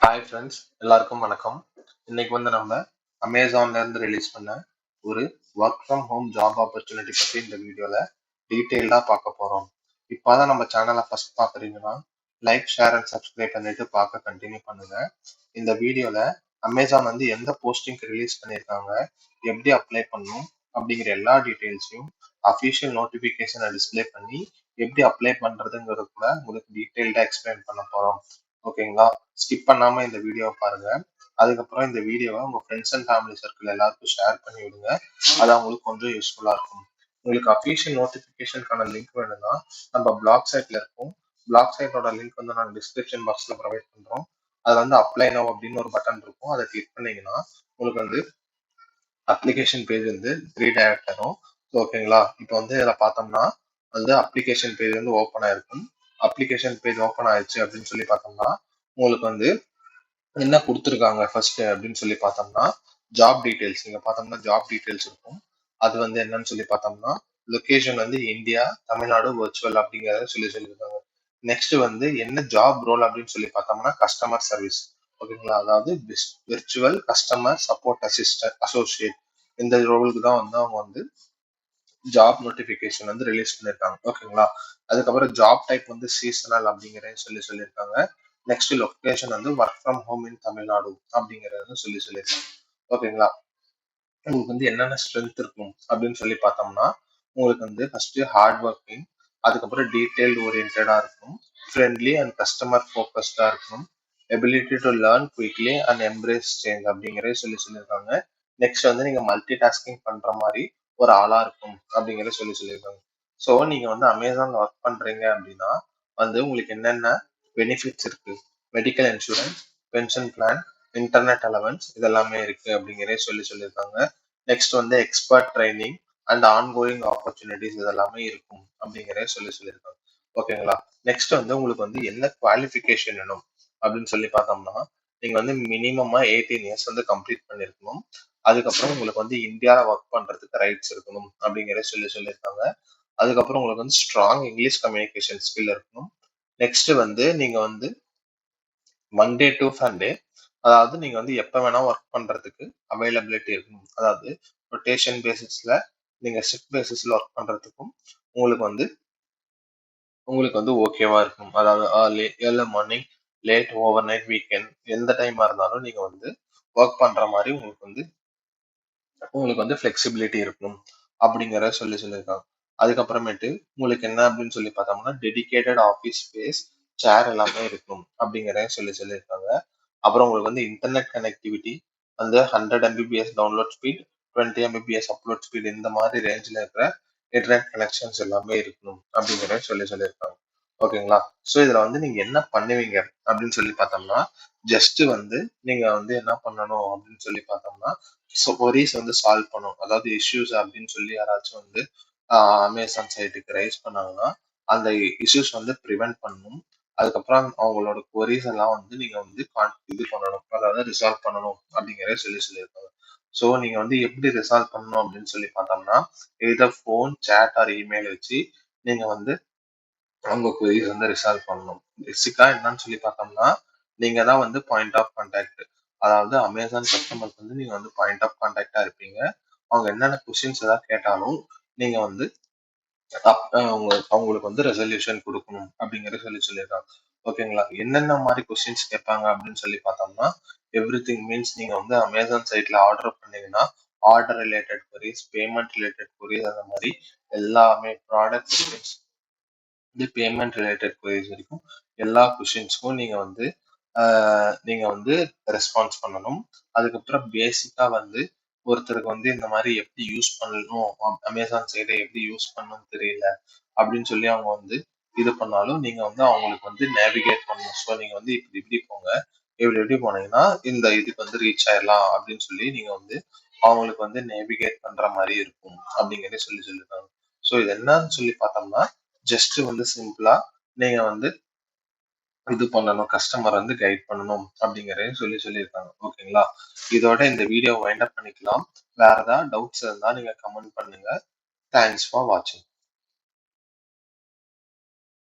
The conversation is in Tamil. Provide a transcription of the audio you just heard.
ஹாய் ஃப்ரெண்ட்ஸ், எல்லாருக்கும் வணக்கம். இன்னைக்கு நம்ம அமேசான்ல இருந்து ரிலீஸ் பண்ண ஒரு work from home job opportunity பத்தி இந்த வீடியோல டீட்டெயில்டா பார்க்க போறோம். இப்போதான் நம்ம சேனலை ஃபர்ஸ்ட் பார்க்குறீங்கன்னா லைக், ஷேர் அண்ட் சப்ஸ்கிரைப் பண்ணிட்டு பார்க்க கண்டினியூ பண்ணுங்க. இந்த வீடியோல அமேசான் எந்த போஸ்டிங்க்கு ரிலீஸ் பண்ணியிருக்காங்க, எப்படி அப்ளை பண்ணணும் அப்படிங்கிற எல்லா டீட்டெயில்ஸையும் அஃபிஷியல் நோட்டிஃபிகேஷனை டிஸ்பிளே பண்ணி எப்படி அப்ளை பண்றதுங்கிறது கூட உங்களுக்கு டீட்டெயில்டா எக்ஸ்பிளைன் பண்ண போறோம். ஓகேங்களா? ஸ்கிப் பண்ணாம இந்த வீடியோவை பாருங்க. அதுக்கப்புறம் இந்த வீடியோவை உங்க ஃப்ரெண்ட்ஸ் அண்ட் ஃபேமிலி சர்க்கிள் எல்லாருக்கும் ஷேர் பண்ணி விடுங்க. அது அவங்களுக்கு கொஞ்சம் யூஸ்ஃபுல்லா இருக்கும். உங்களுக்கு அஃபிஷியல் நோட்டிஃபிகேஷனுக்கான லிங்க் வேணும்னா நம்ம பிளாக் சைட்ல இருக்கும். பிளாக் சைட்டோட லிங்க் நாங்கள் டிஸ்கிரிப்ஷன் பாக்ஸ்ல ப்ரொவைட் பண்றோம். அது அப்ளை நவ் அப்படின்னு ஒரு பட்டன் இருக்கும். அதை கிளிக் பண்ணீங்கன்னா உங்களுக்கு அப்ளிகேஷன் பேஜ் ரீடைரக்ட் ஆகும். ஓகேங்களா? இப்போ இதில் பார்த்தோம்னா அப்ளிகேஷன் பேஜ் ஓப்பன் ஆயிருக்கும். அப்ளிகேஷன் பேஜ் ஓப்பன் ஆயிடுச்சு அப்படின்னு சொல்லி பார்த்தோம்னா உங்களுக்கு என்ன கொடுத்துருக்காங்க ஃபர்ஸ்ட் அப்படின்னு சொல்லி பார்த்தோம்னா ஜாப் டீடைல்ஸ். நீங்க பார்த்தோம்னா ஜாப் டீடைல்ஸ் இருக்கும். அது என்னன்னு சொல்லி பார்த்தோம்னா லொகேஷன் இந்தியா, தமிழ்நாடு, வர்ச்சுவல் அப்படிங்கிறத சொல்லியிருக்காங்க. நெக்ஸ்ட் என்ன ஜாப் ரோல் அப்படின்னு சொல்லி பார்த்தோம்னா கஸ்டமர் சர்வீஸ். ஓகேங்களா? அதாவது விர்ச்சுவல் கஸ்டமர் சப்போர்ட் அசோசியேட். இந்த ரோலுக்கு தான் அவங்க ஜாப் நோட்டிபிகேஷன் ரிலீஸ் பண்ணிருக்காங்க. ஓகேங்களா? அதுக்கப்புறம் ஜாப் டைப் சீசனல் அப்படிங்கறத சொல்லியிருக்காங்க. Next location work from home in Tamil Nadu அப்படிங்கறத சொல்லியிருக்காங்க. ஓகேங்களா? உங்களுக்கு என்னென்ன ஸ்ட்ரென்த் இருக்கும் அப்படின்னு சொல்லி பார்த்தோம்னா உங்களுக்கு ஃபர்ஸ்ட் ஹார்ட் ஒர்க்கிங், அதுக்கப்புறம் டீடைல் ஓரியன்டா இருக்கும், ஃப்ரெண்ட்லி அண்ட் கஸ்டமர் ஃபோக்கஸ்டா இருக்கும், ability to learn quickly and embrace change அப்படிங்கறத சொல்லியிருக்காங்க. நெக்ஸ்ட் நீங்க மல்டி டாஸ்கிங் பண்ற மாதிரி ஒரு ஆளா இருக்கும் அப்படிங்கறத சொல்லியிருக்காங்க. ஸோ நீங்க அமேசான்ல ஒர்க் பண்றீங்க அப்படின்னா உங்களுக்கு என்னென்ன பெனிஃபிட்ஸ் இருக்கு, medical insurance, pension plan, internet allowance இதெல்லாமே இருக்கு அப்படிங்கறத சொல்லியிருக்காங்க. Next expert training and ongoing opportunities இதெல்லாமே இருக்கும் அப்படிங்கறத சொல்லியிருக்காங்க. ஓகேங்களா? நெக்ஸ்ட் உங்களுக்கு என்ன குவாலிஃபிகேஷன் வேணும் அப்படின்னு சொல்லி பார்த்தோம்னா நீங்க மினிமமா 18 இயர்ஸ் கம்ப்ளீட் பண்ணிருக்கணும். அதுக்கப்புறம் உங்களுக்கு இந்தியாவில் ஒர்க் பண்றதுக்கு ரைட்ஸ் இருக்கணும் அப்படிங்கறத சொல்லியிருக்காங்க. அதுக்கப்புறம் உங்களுக்கு ஸ்ட்ராங் இங்கிலீஷ் கம்யூனிகேஷன் ஸ்கில் இருக்கணும். நெக்ஸ்ட் நீங்க மண்டே டு சண்டே, அதாவது நீங்க எப்ப வேணா ஒர்க் பண்றதுக்கு அவைலபிலிட்டி இருக்கணும். அதாவது ரொட்டேஷன் பேசிஸ்ல நீங்க ஷிஃப்ட் பேசிஸ்ல ஒர்க் பண்றதுக்கும் உங்களுக்கு ஓகேவா இருக்கும். அதாவது early morning, late over night, weekend எந்த டைமா இருந்தாலும் நீங்க ஒர்க் பண்ற மாதிரி உங்களுக்கு ஃபிளெக்சிபிலிட்டி இருக்கும் அப்படிங்கிற சொல்லியிருக்காங்க. அதுக்கப்புறமேட்டு உங்களுக்கு என்ன அப்படின்னு சொல்லி பார்த்தோம்னா டெடிகேட்டட் ஆஃபீஸ் ஸ்பேஸ், சேர் எல்லாமே இருக்கும் அப்படிங்கிற சொல்லியிருக்காங்க. அப்புறம் உங்களுக்கு internet connectivity 100 Mbps download speed, 20 Mbps upload speed இந்த மாதிரி ரேஞ்சில் இருக்கிற இன்டர்நெட் கனெக்ஷன்ஸ் எல்லாமே இருக்கணும் அப்படிங்கிற சொல்லியிருக்காங்க. ஓகேங்களா? ஸோ இதுல நீங்க என்ன பண்ணுவீங்க அப்படின்னு சொல்லி பார்த்தோம்னா ஜஸ்ட் நீங்க என்ன பண்ணணும் அப்படின்னு சொல்லி பார்த்தோம்னா ஒரீஸ் சால்வ் பண்ணும். அதாவது இஷ்யூஸ் அப்படின்னு சொல்லி யாராச்சும் அமேசான் சைட்டுக்கு ரைஸ் பண்ணாங்கன்னா அந்த இஷ்யூஸ் ப்ரிவென்ட் பண்ணணும். அதுக்கப்புறம் அவங்களோட கொரிஸ் எல்லாம் நீங்க இது பண்ணணும், அதாவது ரிசால்வ் பண்ணணும் அப்படிங்கறத சொல்லியிருக்காங்க. ஸோ நீங்க எப்படி ரிசால்வ் பண்ணணும் அப்படின்னு சொல்லி பார்த்தோம்னா either phone, chat or email வச்சு நீங்க அவங்க கொரிஸ் ரிசால்வ் பண்ணணும். பேசிக்கா என்னன்னு சொல்லி பார்த்தோம்னா நீங்க தான் பாயிண்ட் ஆஃப் கான்டாக்ட். அதாவது அமேசான் கஸ்டமருக்கு நீங்க பாயிண்ட் ஆஃப் கான்டாக்டா இருப்பீங்க. அவங்க என்னென்ன கொஸ்டின்ஸ் ஏதாவது கேட்டாலும் நீங்க அவங்களுக்கு ரெசல்யூஷன் கொடுக்கணும் அப்படிங்கறத சொல்லியிருக்காங்க. ஓகேங்களா? என்னென்ன மாதிரி கொஸ்டின்ஸ் கேட்பாங்க அப்படின்னு சொல்லி பார்த்தோம்னா எவ்ரிதிங் மீன்ஸ் நீங்க அமேசான் சைட்ல ஆர்டர் பண்ணீங்கன்னா ஆர்டர் ரிலேட்டட் கொரிஸ், பேமெண்ட் ரிலேட்டட் கொரிஸ், அந்த மாதிரி எல்லாமே ப்ராடக்ட் பேமெண்ட் ரிலேட்டட் கொரிஸ் வரைக்கும் எல்லா கொஸ்டின்ஸ்க்கும் நீங்க ரெஸ்பான்ஸ் பண்ணணும். அதுக்கப்புறம் பேசிக்கா ஒருத்தருக்கு இந்த மாதிரி எப்படி யூஸ் பண்ணணும், அமேசான் சைடை எப்படி யூஸ் பண்ணணும்னு தெரியல அப்படின்னு சொல்லி அவங்க இது பண்ணாலும் நீங்க அவங்களுக்கு நேவிகேட் பண்ணணும். ஸோ நீங்க இப்படி இப்படி போங்க, இப்படி எப்படி போனீங்கன்னா இந்த இதுக்கு ரீச் ஆயிடலாம் அப்படின்னு சொல்லி நீங்க அவங்களுக்கு நேவிகேட் பண்ற மாதிரி இருக்கும் அப்படிங்கறத சொல்லியிருக்காங்க. ஸோ இது என்னன்னு சொல்லி பார்த்தோம்னா ஜஸ்ட் சிம்பிளா நீங்க இது பண்ணணும், கஸ்டமர் கைட் பண்ணணும் அப்படிங்கறத சொல்லியிருக்காங்க. ஓகேங்களா? இதோட இந்த வீடியோ வைண்ட் அப் பண்ணிக்கலாம். வேற ஏதாவது டவுட்ஸ் இருந்தா நீங்க கமெண்ட் பண்ணுங்க. தேங்க்ஸ் ஃபார் வாட்சிங்.